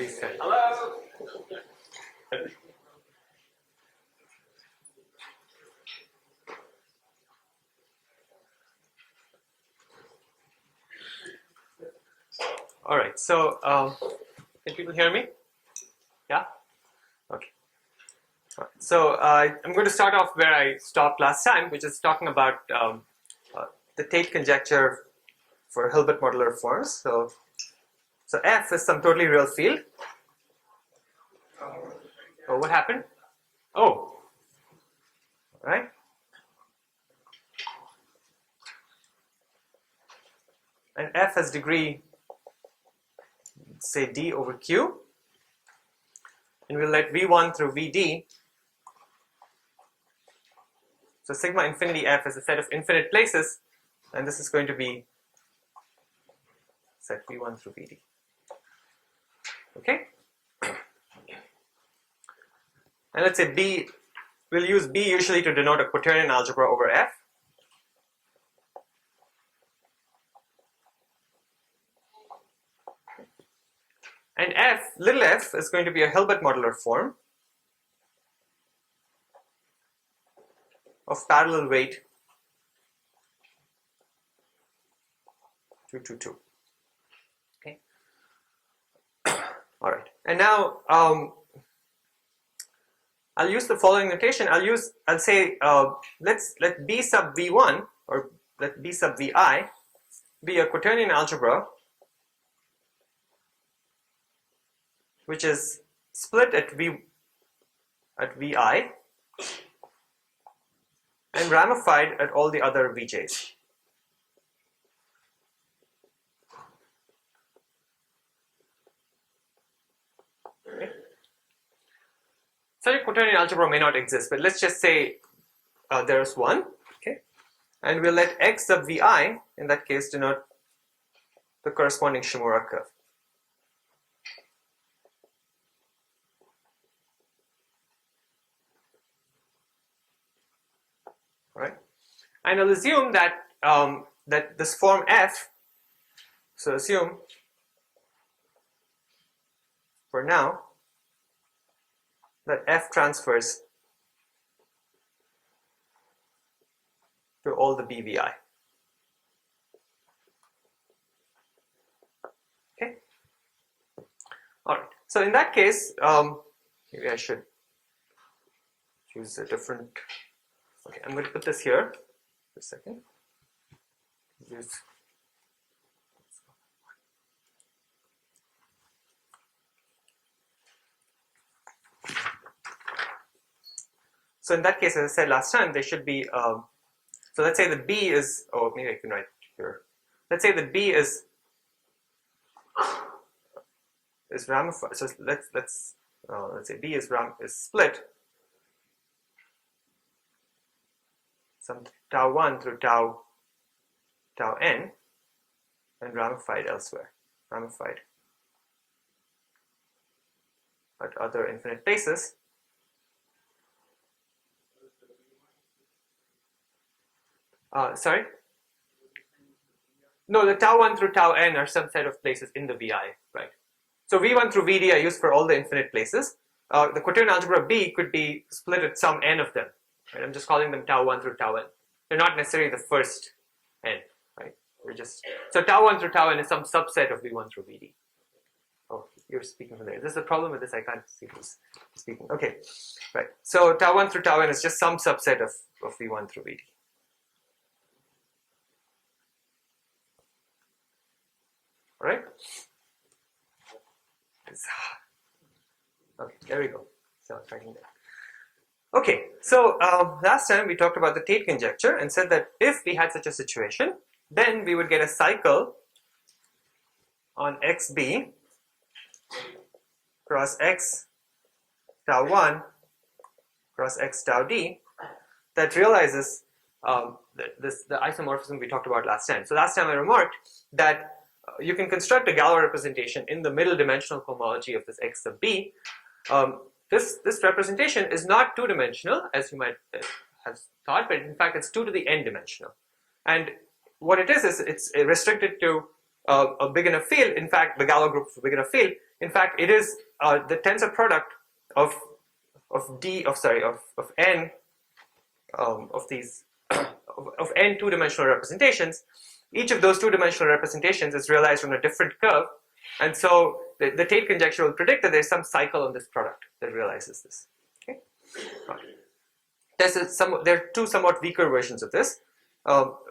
reset. Hello. All right. So, can people hear me? Yeah. Okay. All right. So I'm going to start off where I stopped last time, which is talking about the Tate conjecture for Hilbert modular forms. So F is some totally real field. Oh, what happened? Oh, all right. And F has degree, say D over Q. And we'll let V1 through Vd. So sigma infinity F is a set of infinite places, and this is going to be set V1 through Vd. Okay? And let's say B, we'll use B usually to denote a quaternion algebra over F. And F, little f, is going to be a Hilbert modular form of parallel weight 2, 2, 2. Okay. All right. And now I'll use the following notation. I'll say let B sub V1 or let B sub Vi be a quaternion algebra which is split at Vi and ramified at all the other Vj's. Okay. Such a quaternion algebra may not exist, but let's just say there's one, okay, and we'll let X sub Vi in that case denote the corresponding Shimura curve. Right, and I'll assume that that this form F. So assume for now that F transfers to all the BVI. Okay. All right. So in that case, maybe I should choose a different. Okay, I'm going to put this here for a second. So in that case, as I said last time, there should be. So let's say the B is. Oh, maybe I can write here. Let's say the B is ramified. So let's say B is split. Some tau 1 through tau n and ramified elsewhere, ramified at other infinite places. Sorry? No, the tau 1 through tau n are some set of places in the VI, right? So V1 through Vd are used for all the infinite places. The quaternion algebra B could be split at some n of them. Right? I'm just calling them tau 1 through tau n. They're not necessarily the first n, right? We're just so tau 1 through tau n is some subset of V1 through Vd. Oh, you're speaking from there. Is this a problem with this? I can't see who's speaking. Okay, right. So tau 1 through tau n is just some subset of V1 through Vd. All right. Okay, there we go. So it's writing there. Okay, so last time we talked about the Tate conjecture and said that if we had such a situation, then we would get a cycle on xb cross x tau 1 cross x tau d that realizes the isomorphism we talked about last time. So last time I remarked that you can construct a Galois representation in the middle dimensional homology of this x sub b. This representation is not two-dimensional, as you might have but in fact it's 2 to the n dimensional. And what it is it's restricted to a big enough field, in fact, the Galois group is a big enough field, in fact, it is the tensor product of n of these of n two-dimensional representations. Each of those two-dimensional representations is realized on a different curve, and so the Tate conjecture will predict that there's some cycle on this product that realizes this. Okay? There are two somewhat weaker versions of this.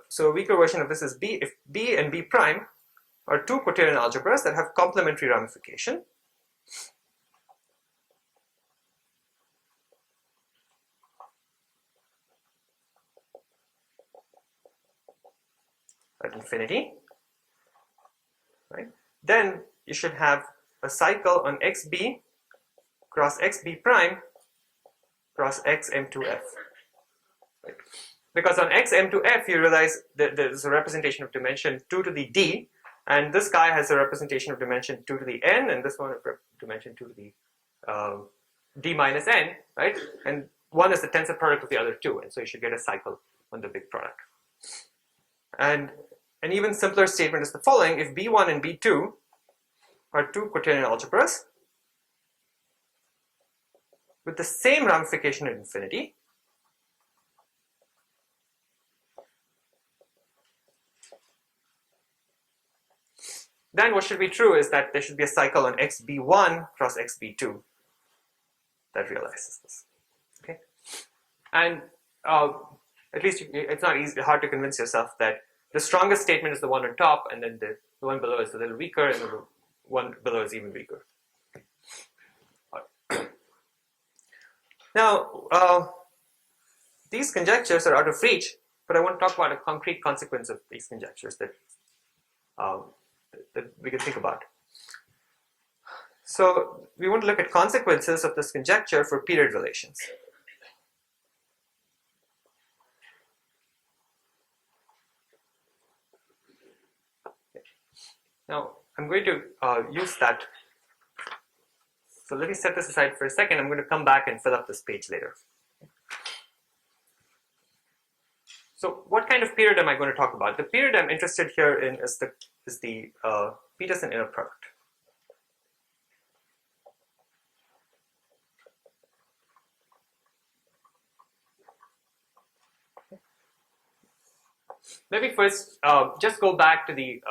So a weaker version of this is if B and B prime are two quaternion algebras that have complementary ramification. At infinity, right? Then you should have a cycle on xb cross xb prime cross xm2f. Right? Because on xm2f you realize that there's a representation of dimension 2 to the d, and this guy has a representation of dimension 2 to the n, and this one dimension 2 to the d minus n, right? And one is the tensor product of the other two, and so you should get a cycle on the big product. And an even simpler statement is the following: if B1 and B2 are two quaternion algebras with the same ramification at infinity, then what should be true is that there should be a cycle on xb1 cross xb2 that realizes this. Okay, and at least it's not hard to convince yourself that the strongest statement is the one on top, and then the one below is a little weaker, and the one below is even weaker. Now, these conjectures are out of reach, but I want to talk about a concrete consequence of these conjectures that we can think about. So we want to look at consequences of this conjecture for period relations. Now, I'm going to use that. So let me set this aside for a second. I'm going to come back and fill up this page later. So what kind of period am I going to talk about? The period I'm interested here in is the Peterson inner product. Let me first just go back to the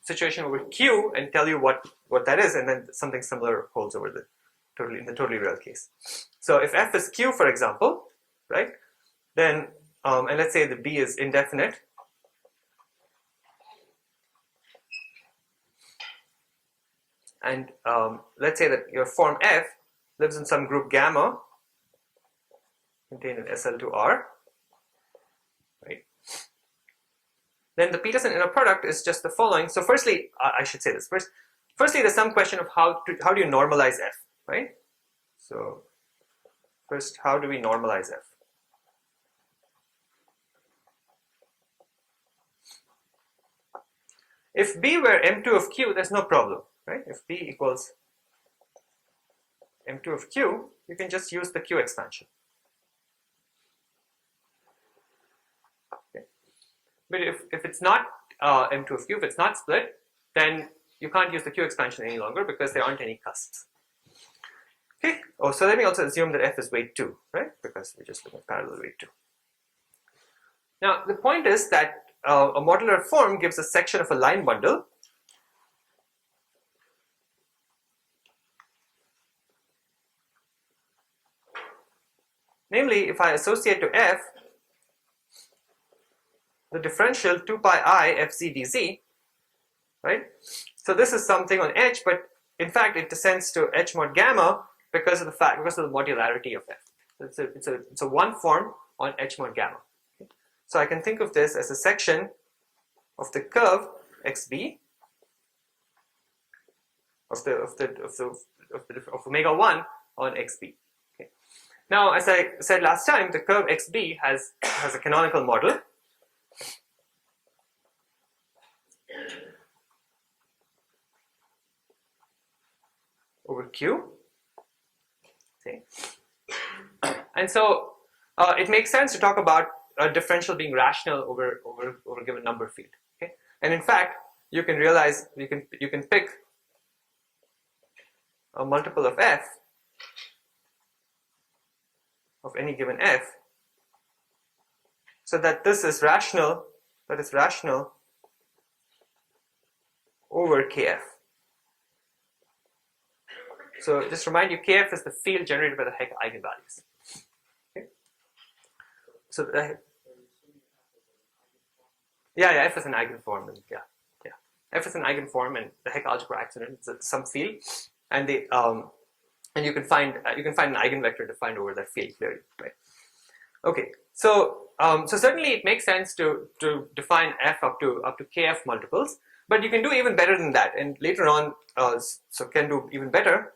situation over Q and tell you what that is, and then something similar holds over in the totally real case. So if F is Q, for example, right, then and let's say the B is indefinite, and let's say that your form F lives in some group gamma contained in SL2R, right? Then the Peterson inner product is just the following. So firstly, I should say this first. Firstly, there's some question of how do you normalize F, right? So first, how do we normalize F? If B were M2 of Q, there's no problem, right? If B equals M2 of Q, you can just use the Q expansion. Okay. But if it's not M2 of Q, if it's not split, then you can't use the Q expansion any longer because there aren't any cusps. Okay. Oh, so let me also assume that F is weight 2, right? Because we're just looking at parallel weight 2. Now, the point is that a modular form gives a section of a line bundle namely, if I associate to F the differential 2 pi I fz dz, right? So this is something on H, but in fact it descends to H mod gamma because of the modularity of F. So it's a one form on H mod gamma. So I can think of this as a section of the curve xb of omega 1 on xb. Okay. Now, as I said last time, the curve xb has a canonical model. Over Q. Okay. And so it makes sense to talk about a differential being rational over a given number field. Okay? And in fact, you can realize you can pick a multiple of f of any given f, so that this is rational, over kf. So just remind you, kf is the field generated by the Hecke eigenvalues. Okay. So f is an eigenform, and f is an eigenform, and the Hecke algebra acts on it. It's some field, and and you can find an eigenvector defined over that field clearly, right? Okay, so certainly it makes sense to define f up to kf multiples, but you can do even better than that, and later on, so can do even better.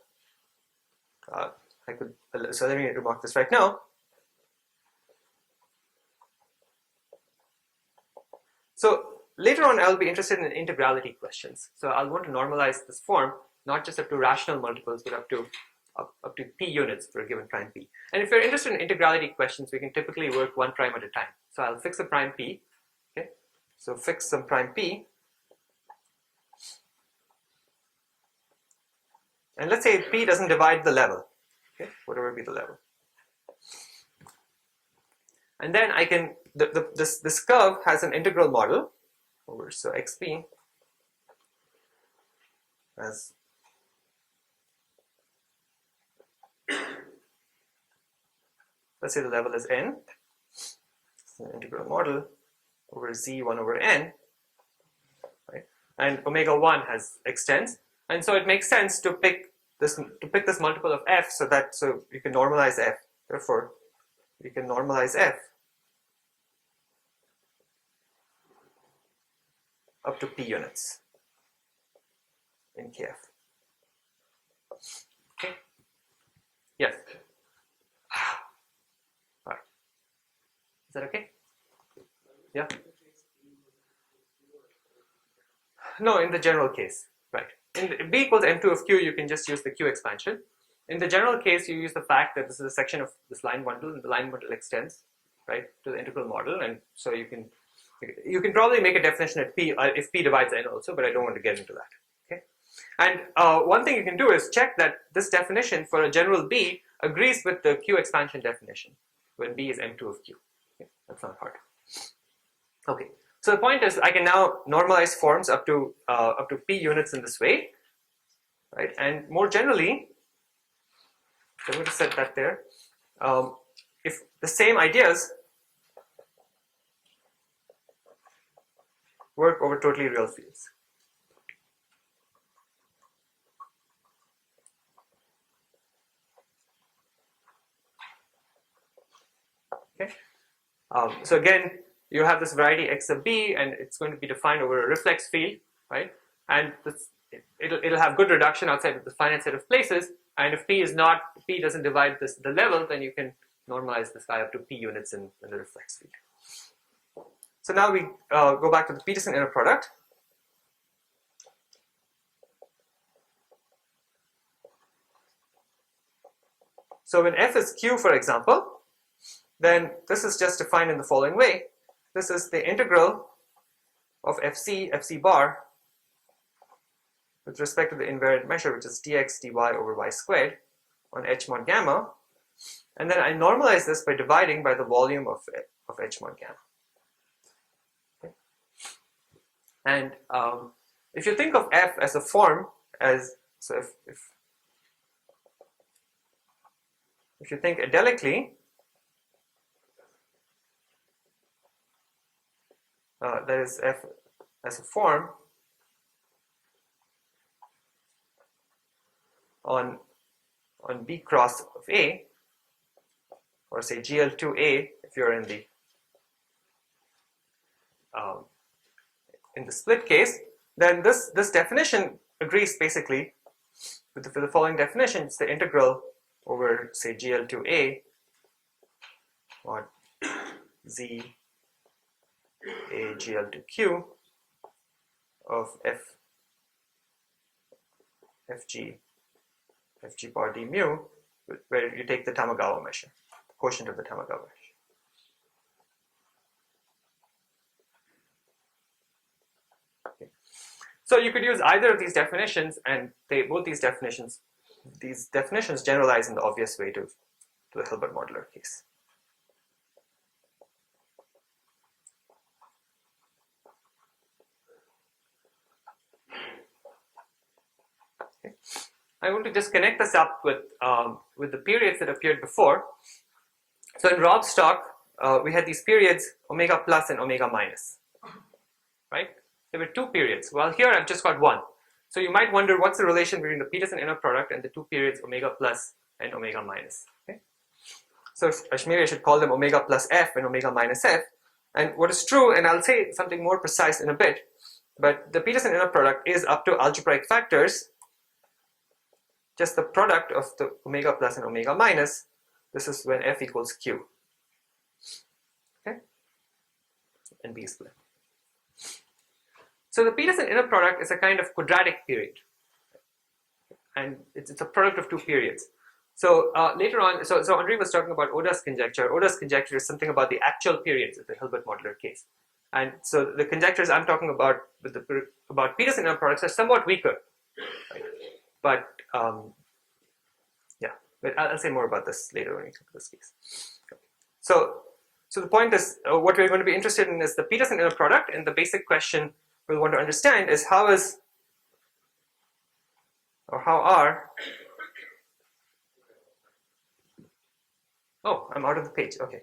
So let me remark this right now. So later on, I'll be interested in integrality questions. So I'll want to normalize this form, not just up to rational multiples, but up to p units for a given prime p. And if you're interested in integrality questions, we can typically work one prime at a time. So I'll fix a prime p. Okay, so fix some prime p, and let's say p doesn't divide the level. Okay, whatever be the level. And then I can, this curve has an integral model over, so xp as let's say the level is n. It's an integral model over z1 over n, right? And omega 1 extends, and so it makes sense to pick this multiple of f, so you can normalize f. Therefore, you can normalize f up to p units in kf. Okay. Yes. All right. Is that okay? Yeah. No, in the general case, right? In b equals m2 of q, you can just use the q expansion. In the general case, you use the fact that this is a section of this line bundle, and the line bundle extends, right, to the integral model, and so you can probably make a definition at p if p divides n also, but I don't want to get into that. Okay, and one thing you can do is check that this definition for a general b agrees with the q expansion definition when b is m2 of q. Okay? That's not hard. Okay, so the point is I can now normalize forms up to p units in this way, right? And more generally, so I'm going to set that there. If the same ideas work over totally real fields. Okay. So again, you have this variety x of b, and it's going to be defined over a reflex field, right? And it'll have good reduction outside of the finite set of places. And if p doesn't divide the level, then you can normalize this guy up to p units in the reflex field. So now we go back to the Peterson inner product. So when f is q, for example, then this is just defined in the following way. This is the integral of fc bar with respect to the invariant measure, which is dx dy over y squared on h mod gamma. And then I normalize this by dividing by the volume of h mod gamma. Okay. And if you think of f as a form, so if you think adelically, that is f as a form on B cross of A, or say GL2A if you're in the split case, then this definition agrees basically with the following definition. It's the integral over, say, GL2A or Z A GL2Q of FG bar d mu, where you take the Tamagawa measure, the quotient of the Tamagawa measure. Okay. So you could use either of these definitions, and both these definitions generalize in the obvious way to the Hilbert modular case. Okay. I want to just connect this up with the periods that appeared before. So in Rob's talk, we had these periods omega plus and omega minus, right? There were two periods. Well, here I've just got one. So you might wonder what's the relation between the Peterson inner product and the two periods omega plus and omega minus. Okay? So maybe I should call them omega plus f and omega minus f. And what is true, and I'll say something more precise in a bit, but the Peterson inner product is up to algebraic factors, just the product of the omega plus and omega minus. This is when f equals q. Okay? And b is split. So the Peterson inner product is a kind of quadratic period. And it's a product of two periods. So later on, so Andre was talking about Oda's conjecture. Oda's conjecture is something about the actual periods of the Hilbert modular case. And so the conjectures I'm talking about about Peterson inner products are somewhat weaker. Right? But yeah, but I'll say more about this later when we come to this case. So the point is, what we're going to be interested in is the Peterson inner product, and the basic question we'll want to understand is how are oh, I'm out of the page. Okay.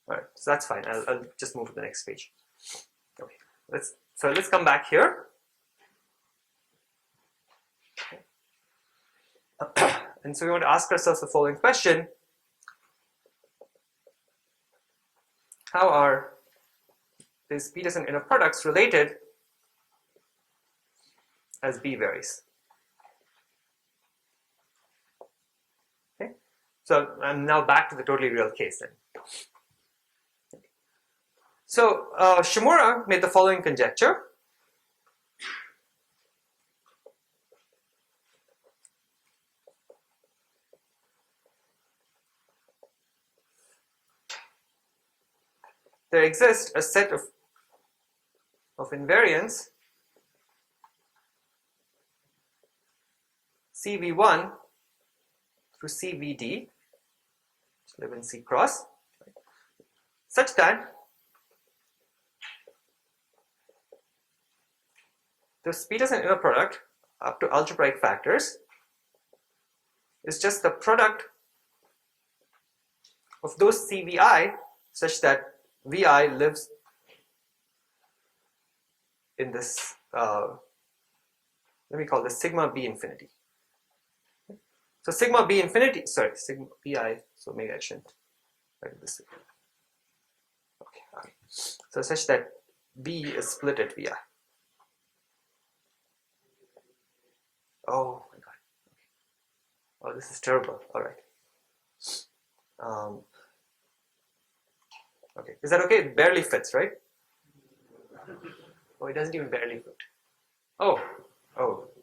All right, so that's fine. I'll just move to the next page. Okay. Let's come back here. Okay. And so we want to ask ourselves the following question: how are these Peterson inner products related as B varies? Okay. So I'm now back to the totally real case then. So Shimura made the following conjecture. There exists a set of invariants CV1 through CVD, which live in C cross, such that this Peterson inner product up to algebraic factors is just the product of those CVI such that VI lives in this, let me call this sigma B infinity. So sigma B infinity, sorry, sigma BI, so maybe I shouldn't write this. Okay. So such that B is split at VI. Oh my god. Oh, this is terrible. All right. Okay, is that okay? It barely fits, right? Oh, it doesn't even barely fit. Oh,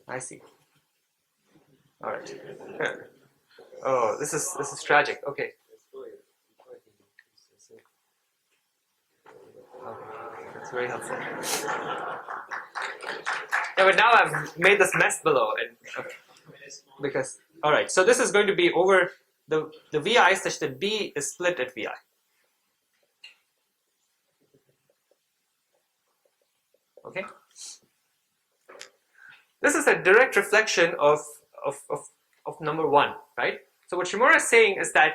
I see. All right. Oh, this is tragic. Okay. Okay, that's very helpful. Yeah, but now I've made this mess below, and okay. Because all right, so this is going to be over the VI such that B is split at VI. Okay. This is a direct reflection of number one, right? So what Shimura is saying is that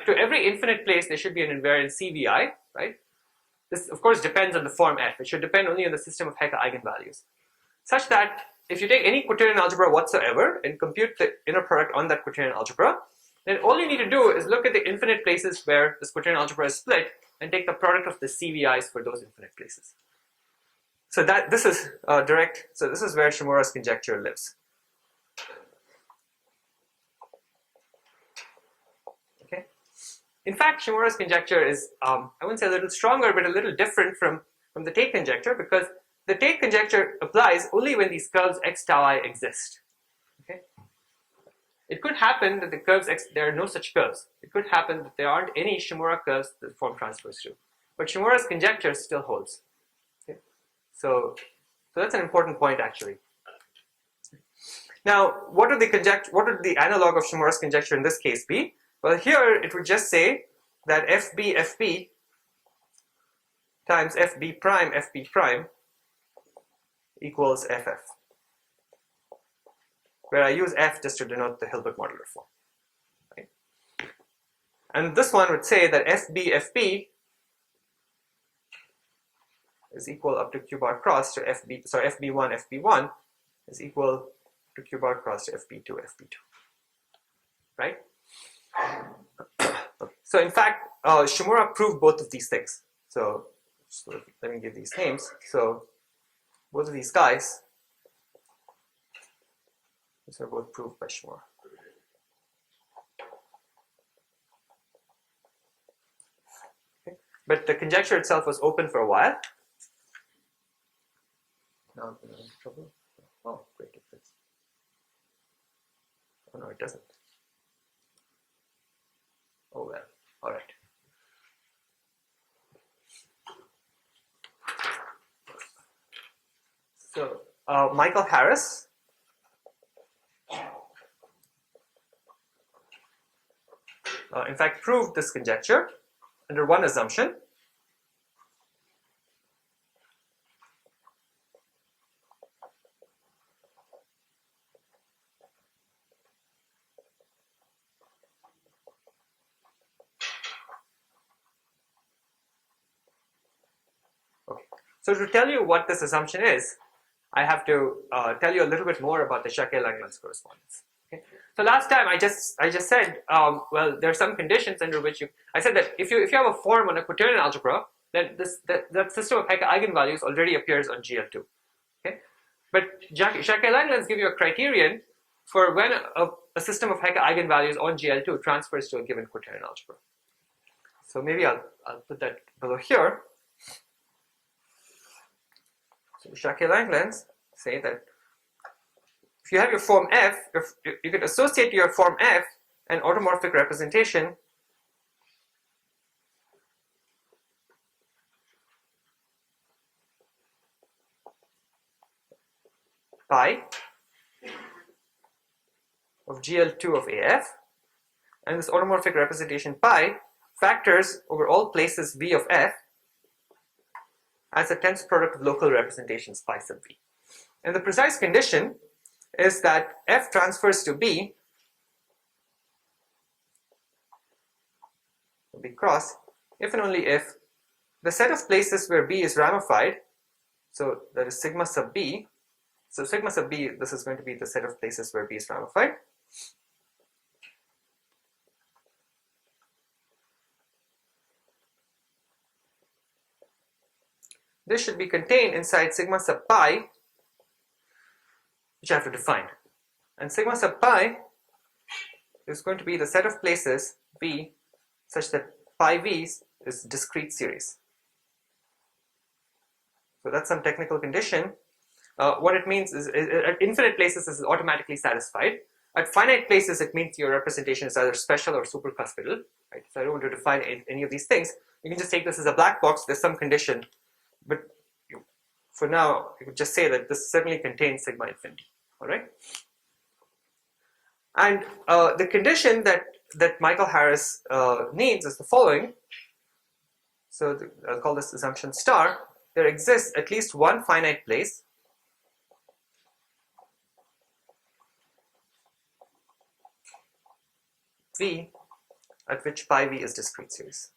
to every infinite place there should be an invariant CVI, right? This of course depends on the form F. It should depend only on the system of Hecke eigenvalues, such that if you take any quaternion algebra whatsoever and compute the inner product on that quaternion algebra, then all you need to do is look at the infinite places where this quaternion algebra is split and take the product of the CVIs for those infinite places. So this is direct. So this is where Shimura's conjecture lives. Okay. In fact, Shimura's conjecture is I wouldn't say a little stronger, but a little different from the Tate conjecture, because the Tate conjecture applies only when these curves x tau I exist. Okay. It could happen that the curves x, there are no such curves. It could happen that there aren't any Shimura curves that the form transfers to, but Shimura's conjecture still holds. So So that's an important point actually. Now, what would the analog of Shimura's conjecture in this case be? Well, here it would just say that FB times FB prime equals FF, where I use F just to denote the Hilbert modular form. Right? And this one would say that FB is equal up to Q bar cross to FB1 is equal to Q bar cross to FB2. Right? So in fact, Shimura proved both of these things. So let me give these names. So both of these guys, these are both proved by Shimura. Okay. But the conjecture itself was open for a while. Now I'm in trouble. Oh, great, it fits. Oh no, it doesn't. Oh well, all right. So Michael Harris in fact proved this conjecture under one assumption. Okay. So to tell you what this assumption is, I have to tell you a little bit more about the Jacquet-Langlands correspondence. Okay? So last time I just said, well, there are some conditions under which I said that if you have a form on a quaternion algebra, then that system of Hecke eigenvalues already appears on GL2. Okay? But Jacquet-Langlands give you a criterion for when a system of Hecke eigenvalues on GL2 transfers to a given quaternion algebra. So maybe I'll put that below here. So Jacquet-Langlands say that if you have your form F, you could associate to your form F an automorphic representation pi of GL2 of AF, and this automorphic representation pi factors over all places V of F as a tensor product of local representations pi sub V. And the precise condition is that F transfers to B cross if and only if the set of places where B is ramified, so that is sigma sub B. So sigma sub B, this is going to be the set of places where B is ramified. This should be contained inside sigma sub pi, which I have to define. And sigma sub pi is going to be the set of places V such that pi V is discrete series. So that's some technical condition. What it means is at infinite places this is automatically satisfied. At finite places it means your representation is either special or supercuspidal. Right? So I don't want to define any of these things. You can just take this as a black box. There's some condition. But for now, you could just say that this certainly contains sigma infinity. All right. And the condition that Michael Harris needs is the following. So I'll call this assumption star. There exists at least one finite place V at which pi V is discrete series.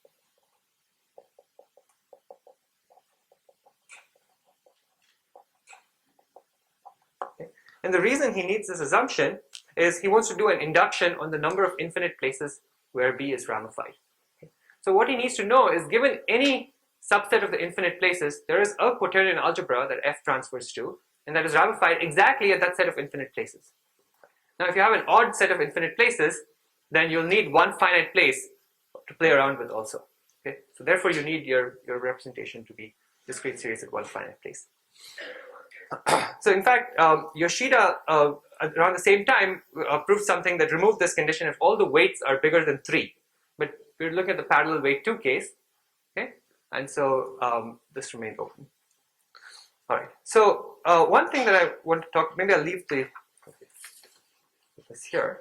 And the reason he needs this assumption is he wants to do an induction on the number of infinite places where B is ramified. Okay. So what he needs to know is, given any subset of the infinite places, there is a quaternion algebra that F transfers to, and that is ramified exactly at that set of infinite places. Now if you have an odd set of infinite places, then you'll need one finite place to play around with also. Okay. So therefore you need your representation to be discrete series at one finite place. So in fact, Yoshida around the same time proved something that removed this condition if all the weights are bigger than 3. But we're looking at the parallel weight 2 case, okay? And so this remained open. All right. So one thing that I want to talk, maybe I'll leave this here.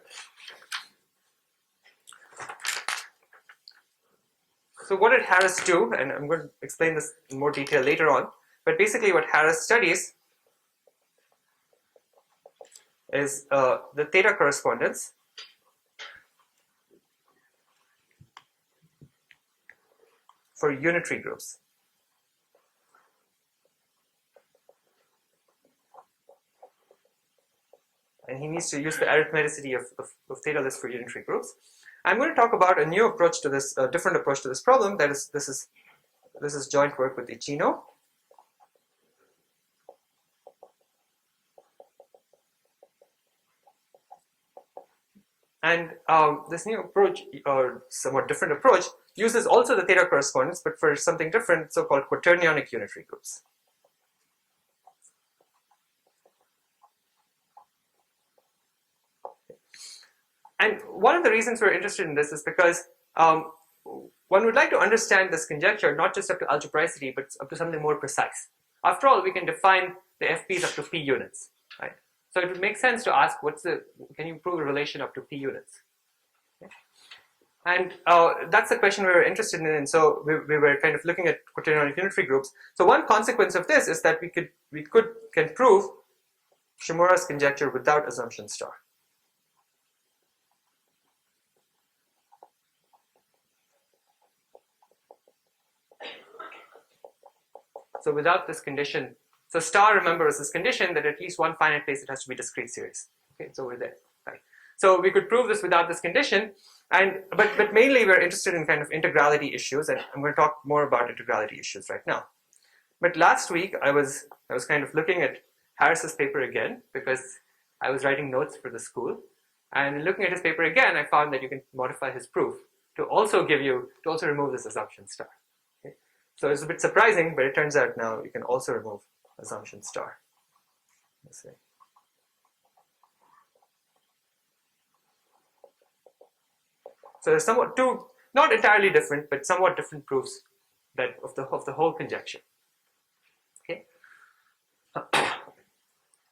So what did Harris do? And I'm going to explain this in more detail later on. But basically what Harris studies is the theta correspondence for unitary groups. And he needs to use the arithmeticity of theta list for unitary groups. I'm going to talk about a new approach to this, a different approach to this problem. That is, this is joint work with Ichino. And this new approach, or somewhat different approach, uses also the theta correspondence, but for something different, so-called quaternionic unitary groups. And one of the reasons we're interested in this is because one would like to understand this conjecture not just up to algebraicity, but up to something more precise. After all, we can define the FPs up to p units, right? So it would make sense to ask, can you prove a relation up to p units? Okay. And that's the question we were interested in, and so we were kind of looking at quaternionic unitary groups. So one consequence of this is that we can prove Shimura's conjecture without assumption star. So without this condition, so star, remember, is this condition that at least one finite place it has to be discrete series. Okay, it's over there, right? So we could prove this without this condition, but mainly we're interested in kind of integrality issues, and I'm going to talk more about integrality issues right now. But last week I was kind of looking at Harris's paper again because I was writing notes for the school, and looking at his paper again, I found that you can modify his proof to also remove this assumption star. So it's a bit surprising, but it turns out now you can also remove assumption star. Let's see. So there's somewhat two, not entirely different, but somewhat different proofs that of the whole conjecture. Okay.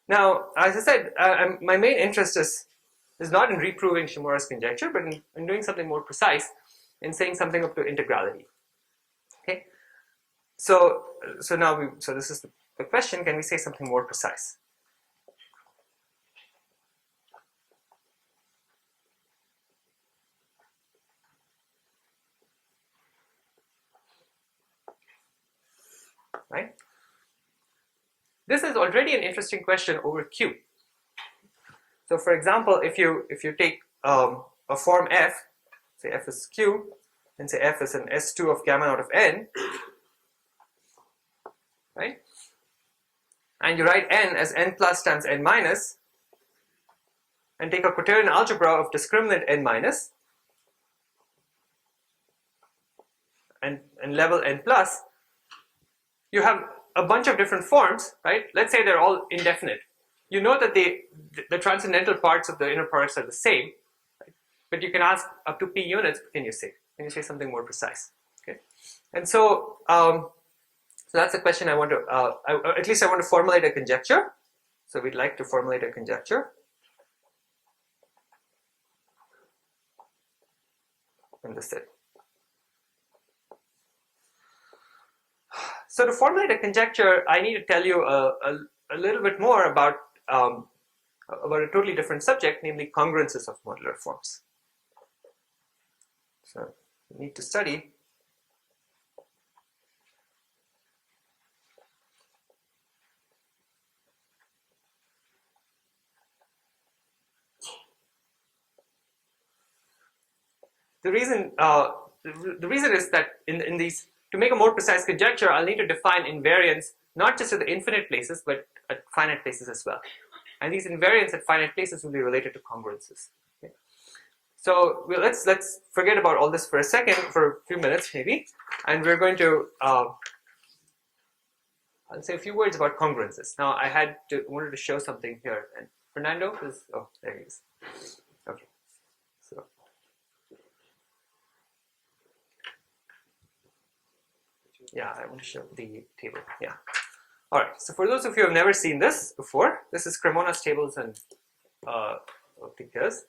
Now, as I said, my main interest is not in reproving Shimura's conjecture, but in doing something more precise, in saying something up to integrality. Okay. So this is the question, can we say something more precise? Right? This is already an interesting question over Q. So for example, if you take a form F, say F is Q, and say F is an S2 of gamma out of N, right? And you write N as N plus times N minus, and take a quaternion algebra of discriminant N minus, and level N plus, you have a bunch of different forms, right? Let's say they're all indefinite. You know that the transcendental parts of the inner products are the same, right? But you can ask up to p units, can you say something more precise? Okay, and so so that's a question I want to, at least I want to formulate a conjecture. So we'd like to formulate a conjecture. And this it. So to formulate a conjecture, I need to tell you a little bit more about a totally different subject, namely congruences of modular forms. So we need to study the reason is that in these, to make a more precise conjecture, I'll need to define invariance not just at the infinite places, but at finite places as well. And these invariants at finite places will be related to congruences. Okay. So let's forget about all this for a second, for a few minutes maybe, and we're going to I'll say a few words about congruences. Now I wanted to show something here, and Fernando is, oh, there he is. Okay, so. Yeah, I want to show the table. Yeah. All right, so for those of you who have never seen this before, this is Cremona's tables and pictures.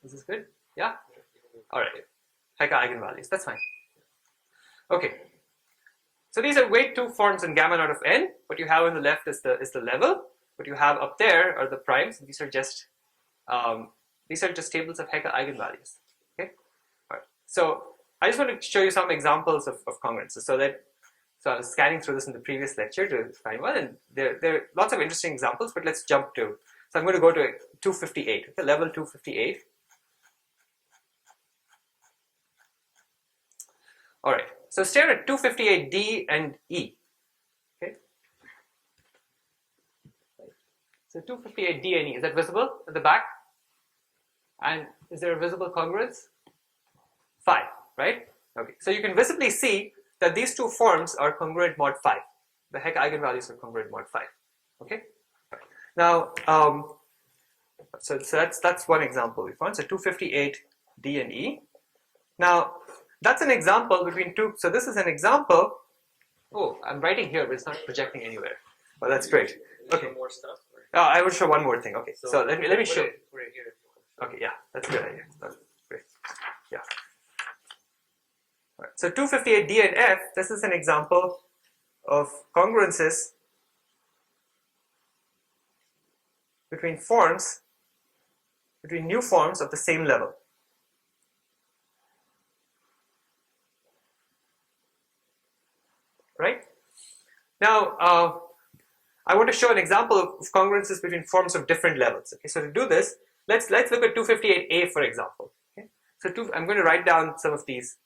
This is good? Yeah? All right. Hecke eigenvalues, that's fine. Okay. So these are weight 2 forms in gamma naught of n. What you have on the left is the level. What you have up there are the primes. These are just tables of Hecke eigenvalues. Okay. All right. So I just want to show you some examples of congruences. So I was scanning through this in the previous lecture to find one, and there are lots of interesting examples. But let's jump to. So I'm going to go to 258. Okay, level 258. All right. So stare at 258D and E. Okay. So 258D and E, is that visible at the back? And is there a visible congruence? 5, right? Okay. So you can visibly see that these two forms are congruent mod 5. The Hecke eigenvalues are congruent mod 5. Okay. Now, so that's one example we found. So 258D and E. Now, that's an example between two. So this is an example. Oh, I'm writing here, but it's not projecting anywhere. Well, that's great. Okay. More stuff. Oh, I will show one more thing. Okay. So let me show. Put it here. Okay. Yeah, that's a good idea. That's great. Yeah. All right. So 258D and F. This is an example of congruences between new forms of the same level. Right? Now, I want to show an example of congruences between forms of different levels. Okay, so to do this, let's look at 258A for example. Okay, so I'm going to write down some of these.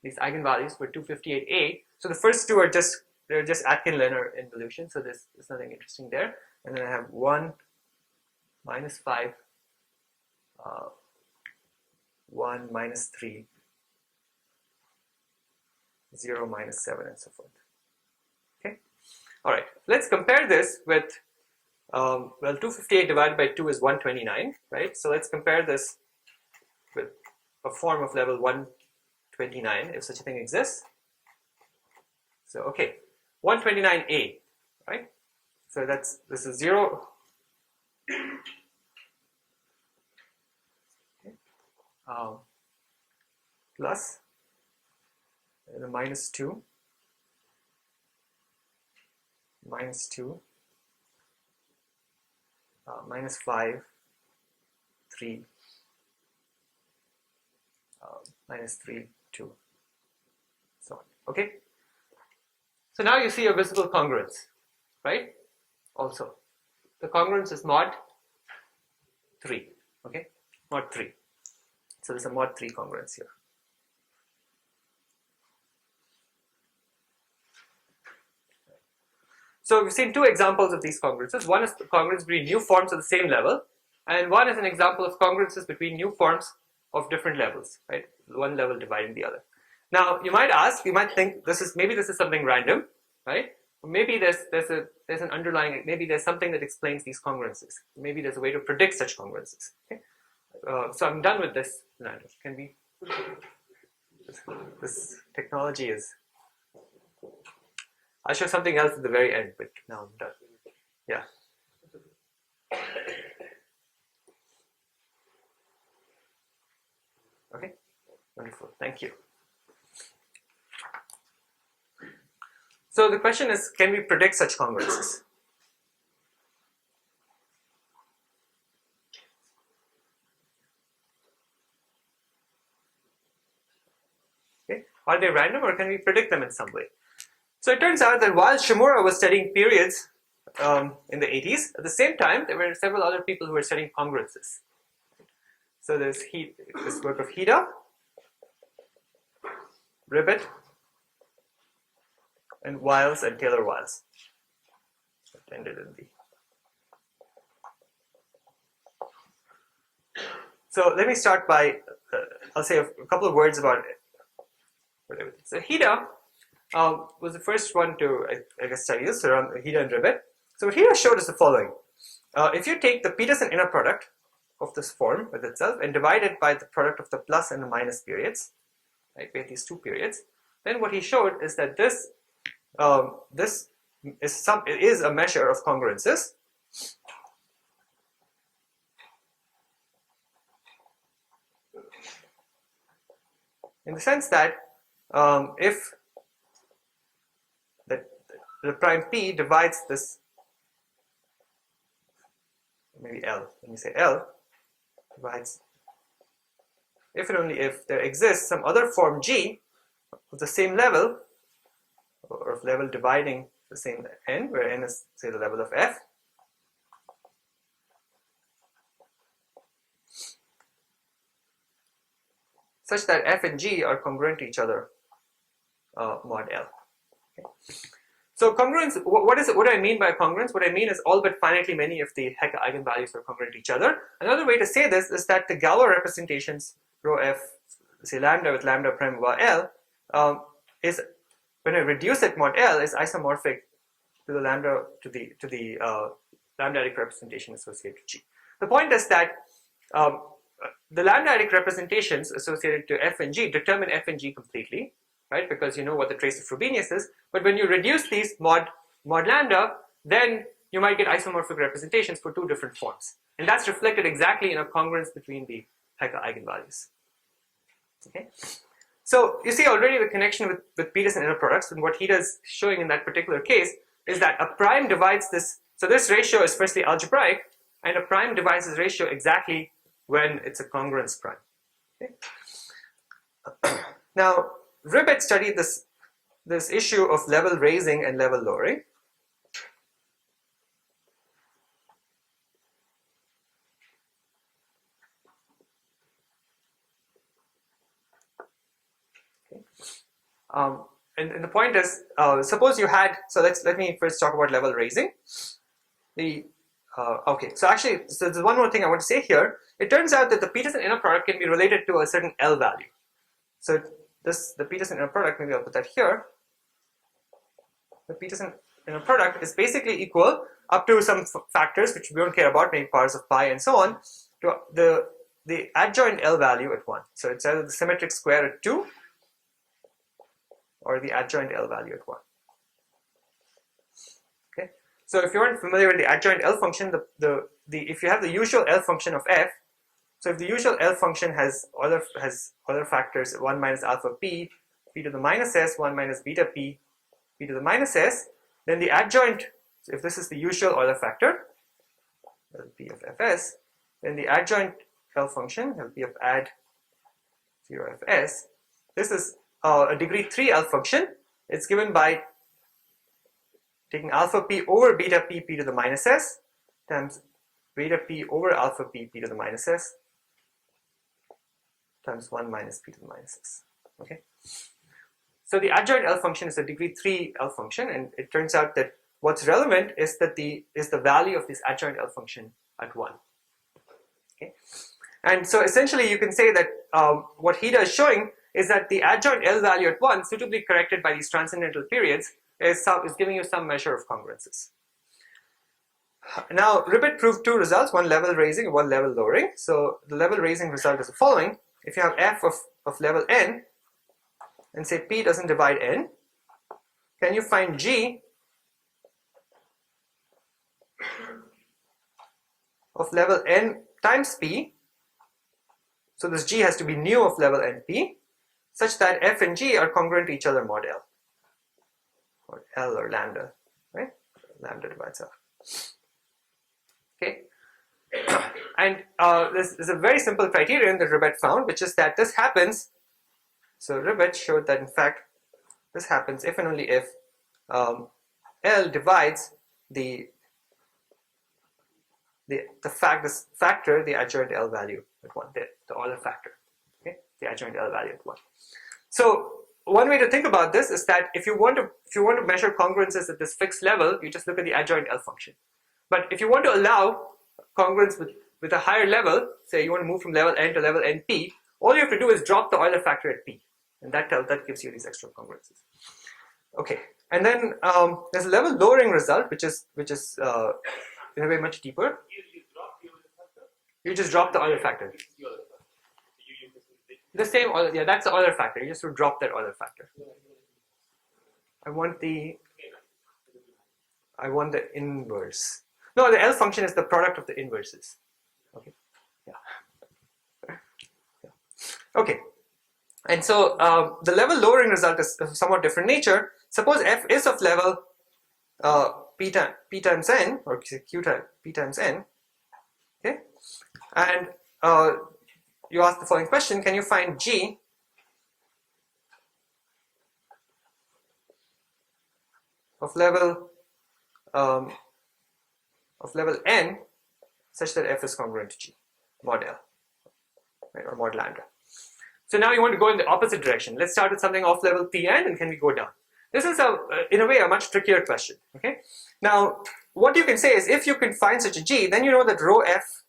These eigenvalues for 258A. So the first two are just Atkin-Lehner involution. So there's nothing interesting there. And then I have 1, -5. 1, -3, 0, -7, and so forth. Okay. All right. Let's compare this with, 258 divided by 2 is 129, right? So let's compare this with a form of level 129, if such a thing exists. So, okay, 129A, right? So this is 0. Plus the -2, -2, -5, 3, -3, 2, so on. Okay. So now you see a visible congruence, right? Also, the congruence is mod 3. Okay, mod 3. So there's a mod 3 congruence here. So we've seen two examples of these congruences. One is the congruence between new forms of the same level, and one is an example of congruences between new forms of different levels, right? One level dividing the other. Now you might ask, you might think this is something random, right? Or maybe there's an underlying, maybe there's something that explains these congruences. Maybe there's a way to predict such congruences. Okay? So I'm done with this. Can we? This technology is. I'll show something else at the very end, but now I'm done. Yeah. Okay. Wonderful. Thank you. So the question is, can we predict such congruences? Okay. Are they random, or can we predict them in some way? So it turns out that while Shimura was studying periods in the 80s, at the same time there were several other people who were studying congruences. So there's this work of Hida, Ribbett, and Wiles and Taylor-Wiles. Ended in the. So let me start by, I'll say a couple of words about it. So Hida was the first one to, I guess, study this around Hida and Ribbett. So what Hida showed is the following. If you take the Peterson inner product of this form with itself and divide it by the product of the plus and the minus periods, right? We have these two periods. then what he showed is that this is a measure of congruences. In the sense that if the prime P divides this, maybe L, let me say L, divides, if and only if there exists some other form G of the same level, or of level dividing the same n, where n is, say, the level of F, such that F and G are congruent to each other, mod L. Okay. So congruence, what do I mean by congruence? What I mean is all but finitely many of the Hecke eigenvalues are congruent to each other. Another way to say this is that the Galois representations, rho F, say lambda with lambda prime over L, is, when I reduce it mod L, is isomorphic to the lambda, to the lambdatic representation associated to G. The point is that the lambdatic representations associated to F and G determine F and G completely, right? Because you know what the trace of Frobenius is. But when you reduce these mod lambda, then you might get isomorphic representations for two different forms. And that's reflected exactly in a congruence between the Hecke eigenvalues. Okay? So you see already the connection with Peterson inner products, and what he does showing in that particular case is that a prime divides this. So this ratio is firstly algebraic, and a prime divides this ratio exactly when it's a congruence prime. Okay? Now, Ribet studied this issue of level raising and level lowering. Okay. And the point is, suppose you had, so let me first talk about level raising. Okay, so actually, so there's one more thing I want to say here. It turns out that the Peterson inner product can be related to a certain L value. So the Peterson inner product, maybe I'll put that here. The Peterson inner product is basically equal up to some factors which we don't care about, maybe powers of pi and so on, to the adjoint L value at 1. So it's either the symmetric square at 2 or the adjoint L value at 1. Okay. So if you aren't familiar with the adjoint L function, if you have the usual L function of F, so if the usual L function has other factors, 1 minus alpha p, p to the minus s, 1 minus beta p, p to the minus s, then the adjoint, so if this is the usual Euler factor, P of fs, then the adjoint L function, P of add 0 fs, this is a degree 3 L function. It's given by taking alpha p over beta p, p to the minus s, times beta p over alpha p, p to the minus s, times 1 minus p to the minus s. Okay. So the adjoint L function is a degree 3 L function, and it turns out that what's relevant is that the value of this adjoint L function at 1. Okay. And so essentially you can say that what Hida is showing is that the adjoint L value at 1, suitably corrected by these transcendental periods, is giving you some measure of congruences. Now, Ribet proved two results, one level raising and one level lowering. So the level raising result is the following. If you have f of level n, and say p doesn't divide n, can you find g of level n times p? So this g has to be nu of level np, such that f and g are congruent to each other mod L, or L or lambda, right? Lambda divides L. Okay, and this is a very simple criterion that Ribet found, which is that this happens. So Ribet showed that in fact this happens if and only if L divides the factor, the adjoint L value at 1, the Euler factor, okay, the adjoint L value at 1. So one way to think about this is that if you want to measure congruences at this fixed level, you just look at the adjoint L function. But if you want to allow congruence with a higher level, say you want to move from level n to level np, all you have to do is drop the Euler factor at p, and that gives you these extra congruences. Okay, and then there's a level lowering result, which is in a way much deeper. You drop the Euler factor? You just drop the Euler factor. The Euler factor. The same Euler, yeah, that's the Euler factor. You just drop that Euler factor. I want the inverse. No, the L function is the product of the inverses. Okay. Yeah. Okay. And so the level lowering result is of somewhat different nature. Suppose f is of level p times n, or q times p times n. Okay. And you ask the following question: can you find g of level n such that f is congruent to g mod L, right, or mod lambda. So now you want to go in the opposite direction. Let's start with something off level Pn, and can we go down? This is in a way a much trickier question. Okay. Now what you can say is, if you can find such a g, then you know that rho f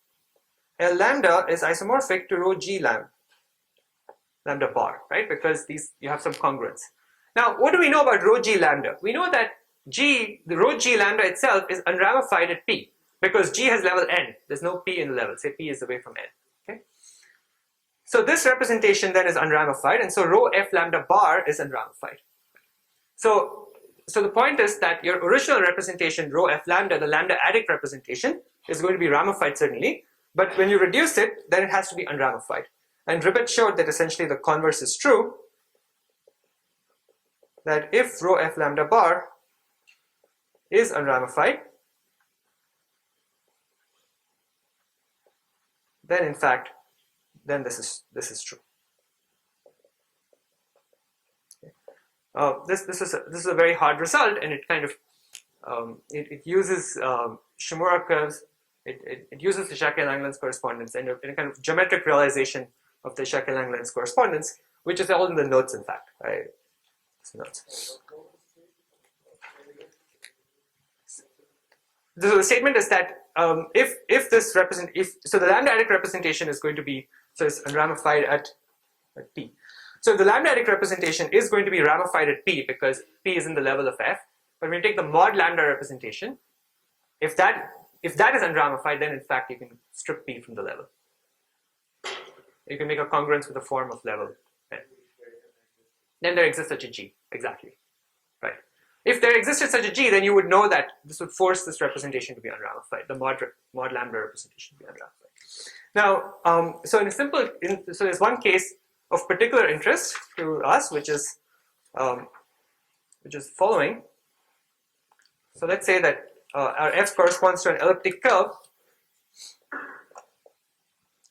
L lambda is isomorphic to rho g lambda bar, right? Because you have some congruence. Now what do we know about rho g lambda? We know that the rho g lambda itself is unramified at p, because g has level n. There's no p in the level. Say p is away from n. Okay. So this representation then is unramified, and so rho f lambda bar is unramified. So the point is that your original representation, rho f lambda, the lambda adic representation, is going to be ramified certainly, but when you reduce it, then it has to be unramified. And Ribbett showed that essentially the converse is true, that if rho f lambda bar is unramified, then in fact, then this is true. This is a very hard result, and it kind of it uses Shimura curves. It uses the Jacques-Langlands correspondence and a kind of geometric realization of the Jacques-Langlands correspondence, which is all in the notes. In fact, notes. The statement is that if the lambda adic representation is going to be, so it's unramified at p. So the lambda adic representation is going to be ramified at p because p is in the level of f. But when you take the mod lambda representation, if that is unramified, then in fact you can strip p from the level. You can make a congruence with the form of level n. Then there exists such a g, exactly, right? If there existed such a g, then you would know that this would force this representation to be unramified, the mod lambda representation to be unramified. Now, so there's one case of particular interest to us, which is following. So let's say that our f corresponds to an elliptic curve.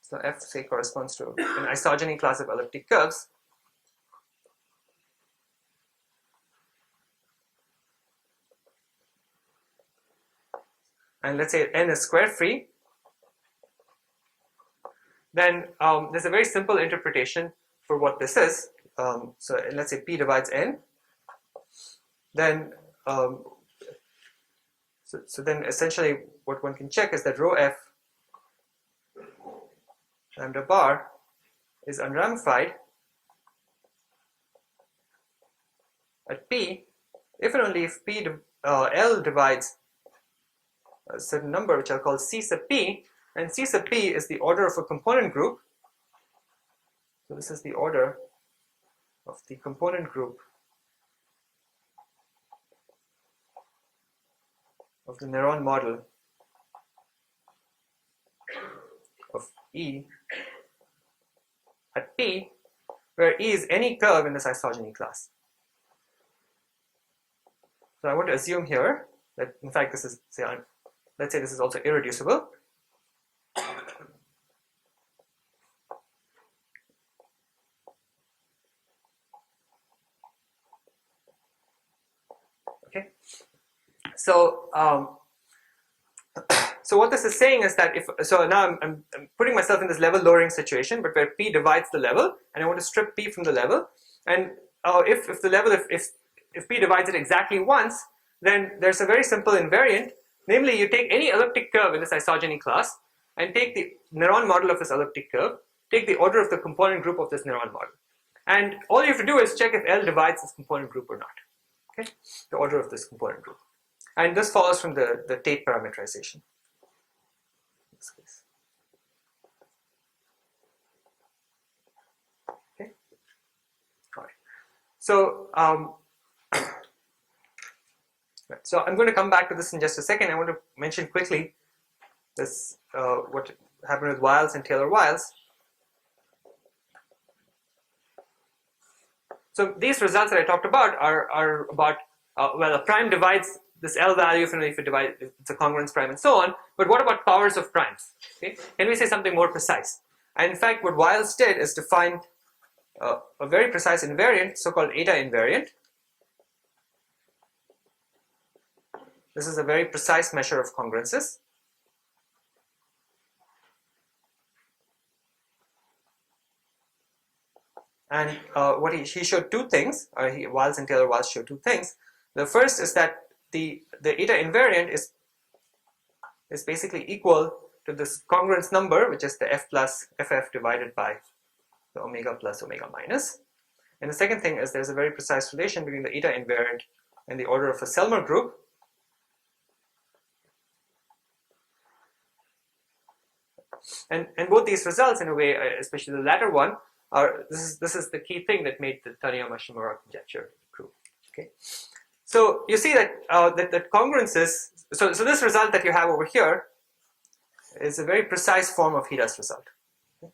So f, say, corresponds to an isogeny class of elliptic curves. And let's say n is square free. Then there's a very simple interpretation for what this is. So let's say p divides n. Then so then essentially what one can check is that rho f lambda bar is unramified at p if and only if L divides a certain number, which I'll call C sub p, and C sub p is the order of a component group. So this is the order of the component group of the neuron model of E at P, where E is any curve in this isogeny class. So I want to assume here that in fact this is, let's say this is also irreducible. Okay, so so what this is saying is that now I'm putting myself in this level lowering situation, but where p divides the level, and I want to strip p from the level, and if p divides it exactly once, then there's a very simple invariant. Namely, you take any elliptic curve in this isogeny class and take the neuron model of this elliptic curve, take the order of the component group of this neuron model, and all you have to do is check if L divides this component group or not. Okay, the order of this component group, and this follows from the Tate parameterization. In this case. Okay, all right. So Right. So I'm going to come back to this in just a second. I want to mention quickly this what happened with Wiles and Taylor-Wiles. So these results that I talked about are about well, a prime divides this L value if it divides, it's a congruence prime and so on. But what about powers of primes? Okay? Can we say something more precise? And in fact, what Wiles did is to find a very precise invariant, so-called eta invariant. This is a very precise measure of congruences. And what he showed two things, Wiles and Taylor-Wiles showed two things. The first is that the eta invariant is basically equal to this congruence number, which is the f plus ff divided by the omega plus omega minus. And the second thing is there's a very precise relation between the eta invariant and the order of a Selmer group. And both these results, in a way, especially the latter one, this is the key thing that made the Taniyama-Shimura conjecture true. Okay, so you see that that congruences. So this result that you have over here is a very precise form of Hida's result. Okay?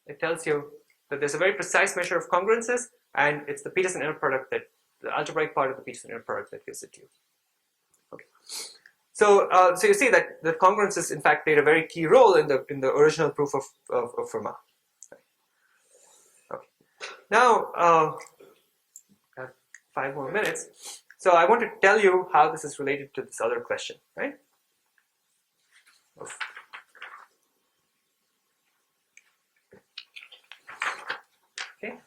It tells you that there's a very precise measure of congruences, and it's the Peterson inner product that the algebraic part of the Peterson inner product that gives it to you. Okay. So you see that the congruences in fact played a very key role in the original proof of Fermat. Okay. Now I have 5 more minutes. So I want to tell you how this is related to this other question, right? Okay.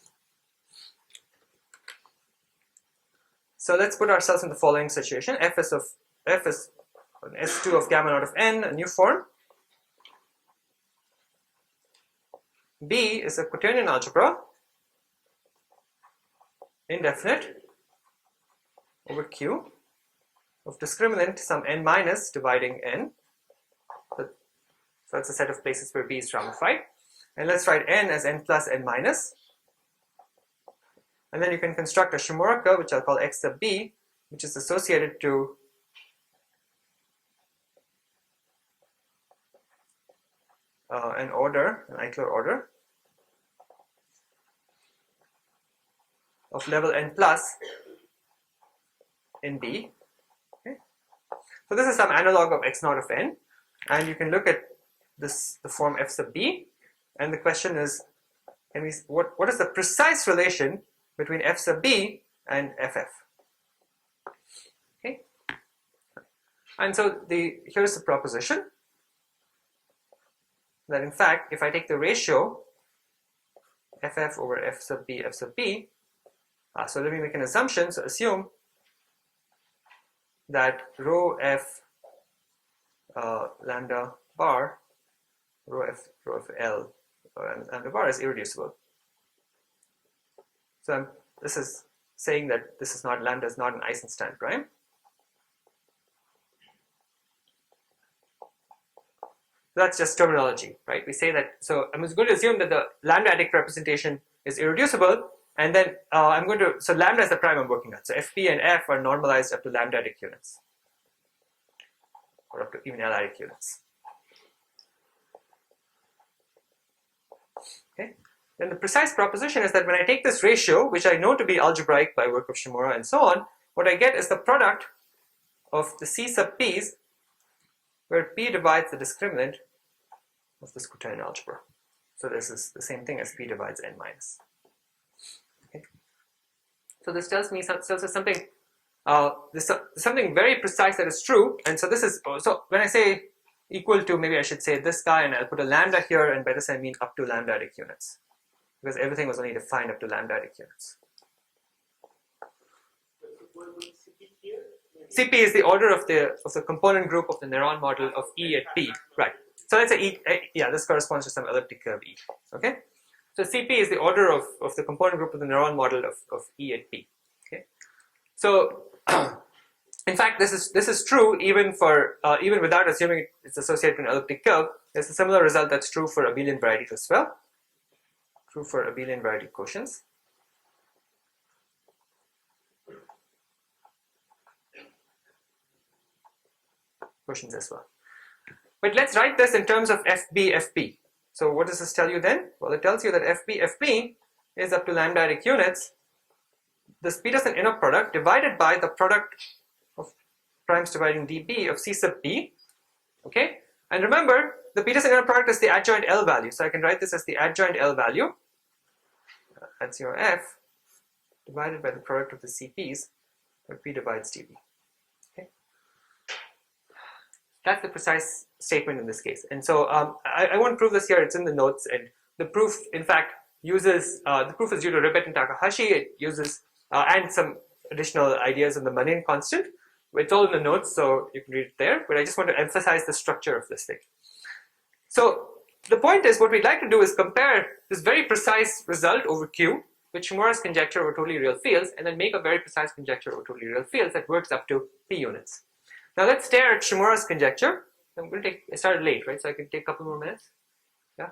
So let's put ourselves in the following situation. F is an S2 of gamma naught of n, a new form. B is a quaternion algebra, indefinite, over Q, of discriminant some n minus dividing n. So it's a set of places where B is ramified. And let's write n as n plus n minus. And then you can construct a Shimura curve, which I'll call x sub b, which is associated to an Eichler order of level n plus in B. Okay. So this is some analog of x naught of n, and you can look at this, the form f sub b, and the question is, what is the precise relation between f sub b and ff? Okay, and so here's the proposition that in fact, if I take the ratio ff over f sub b, so let me make an assumption. So assume that rho f lambda bar, rho f L lambda bar is irreducible. So this is saying that lambda is not an Eisenstein prime. That's just terminology, right? We say that, so I'm going to assume that the lambda-adic representation is irreducible, and then so lambda is the prime I'm working on. So fp and f are normalized up to lambda-adic units, or up to even L-adic units. Okay. Then the precise proposition is that when I take this ratio, which I know to be algebraic by work of Shimura and so on, what I get is the product of the C sub p's, where p divides the discriminant of this quaternion algebra. So this is the same thing as p divides n minus. Okay. So this tells me something. This something very precise that is true. And so this is, so when I say equal to, maybe I should say this guy, and I'll put a lambda here, and by this I mean up to lambda-adic units, because everything was only defined up to lambda-adic units. CP is the order of the component group of the Néron model of E at P, right? So let's say E, yeah, this corresponds to some elliptic curve E. Okay, so CP is the order of the component group of the Néron model of E at P. Okay, so in fact, this is true even without assuming it's associated with an elliptic curve. There's a similar result that's true for abelian varieties as well. True for abelian variety quotients. quotients as well. But let's write this in terms of FB, FP. So what does this tell you then? Well, it tells you that FB, FP is up to lambda-adic units, this Peterson inner product divided by the product of primes dividing dB of C sub B. Okay? And remember, the Peterson inner product is the adjoint L value. So I can write this as the adjoint L value. That's your F divided by the product of the CPs, where P divides dB. Okay? That's the precise statement in this case. And so I won't prove this here, it's in the notes. And the proof, in fact, uses, the proof is due to Ribbett and Takahashi. It uses, and some additional ideas on the Manin constant. It's all in the notes, so you can read it there. But I just want to emphasize the structure of this thing. So the point is, what we'd like to do is compare this very precise result over Q with Shimura's conjecture over totally real fields, and then make a very precise conjecture over totally real fields that works up to P units. Now let's stare at Shimura's conjecture. I'm going to take, I started late, right? So I can take a couple more minutes. Yeah?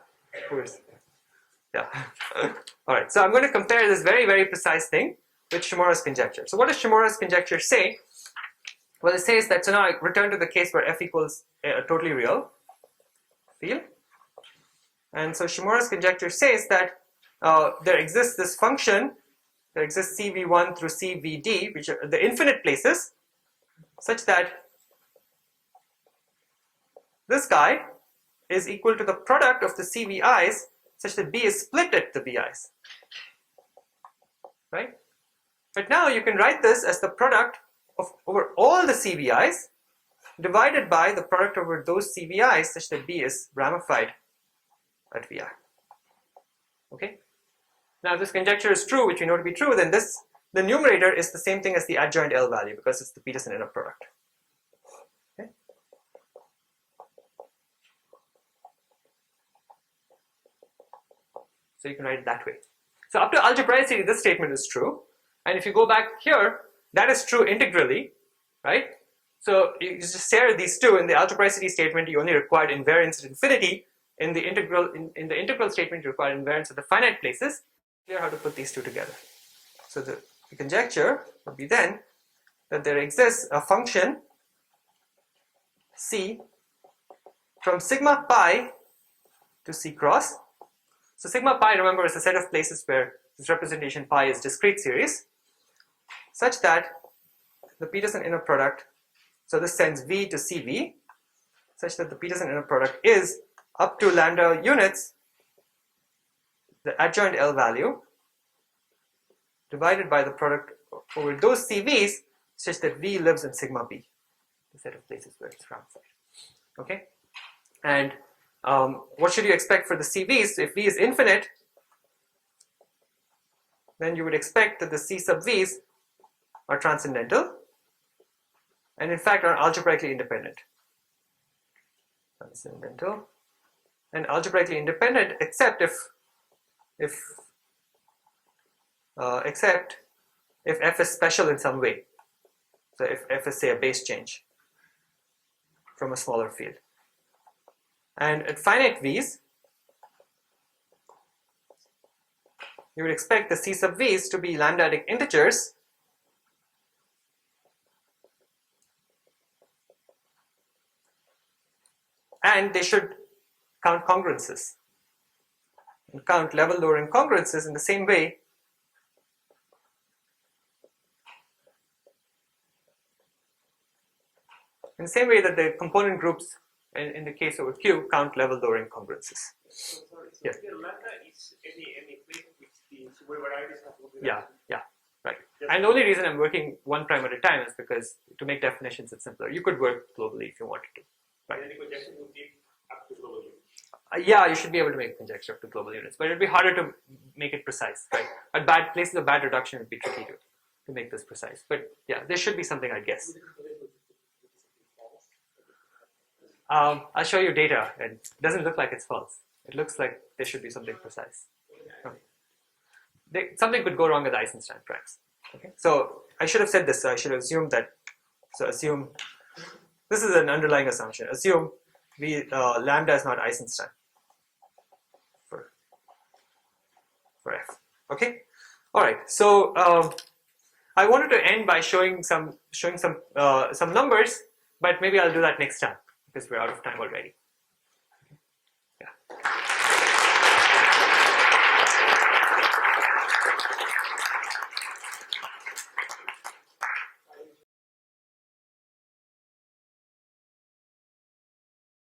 Yeah. All right, so I'm going to compare this very, very precise thing with Shimura's conjecture. So what does Shimura's conjecture say? Well, it says that, so now I return to the case where F equals a totally real field. And so Shimura's conjecture says that there exists this function, there exists CV1 through CVD, which are the infinite places, such that this guy is equal to the product of the CVIs, such that B is split at the VIs. Right? But now you can write this as the product of over all the CVIs divided by the product over those CVIs, such that B is ramified at VI. Okay? Now if this conjecture is true, which we know to be true, then the numerator is the same thing as the adjoint L value, because it's the Peterson inner product. Okay? So you can write it that way. So up to algebraicity, this statement is true. And if you go back here, that is true integrally, right? So you just stare these two. In the algebraicity statement, you only required invariance at infinity. In the integral statement, you require invariance at the finite places. Clear how to put these two together. So the conjecture would be then that there exists a function C from sigma pi to C cross. So sigma pi, remember, is a set of places where this representation pi is discrete series, such that the Peterson inner product, so this sends V to CV, such that the Peterson inner product is up to lambda units, the adjoint L value, divided by the product over those CVs, such that V lives in sigma B, the set of places where it's ramified. Okay? And what should you expect for the CVs? If V is infinite, then you would expect that the C sub V's are transcendental, and in fact are algebraically independent. Transcendental and algebraically independent, except if F is special in some way. So if F is, say, a base change from a smaller field. And at finite V's, you would expect the C sub V's to be lambda-adic integers, and they should count congruences and count level lowering congruences in the same way that the component groups in the case over Q count level lowering congruences. So yes. Here lambda is any place which the varieties have to be. Yeah, right. And the only reason I'm working one prime at a time is because to make definitions it's simpler. You could work globally if you wanted to. Right. And then the conjecture would be up to global units. Yeah, you should be able to make a conjecture up to global units, but it'd be harder to make it precise. Right. At bad places of bad reduction, it'd be tricky to make this precise. But yeah, there should be something, I guess. I'll show you data, and it doesn't look like it's false. It looks like there should be something precise. Something could go wrong with the Eisenstein primes. Okay, so I should have said this. So I should have assumed that. So assume this is an underlying assumption. Assume lambda is not Eisenstein for F. Okay. All right. So I wanted to end by showing some numbers but maybe I'll do that next time because we're out of time already.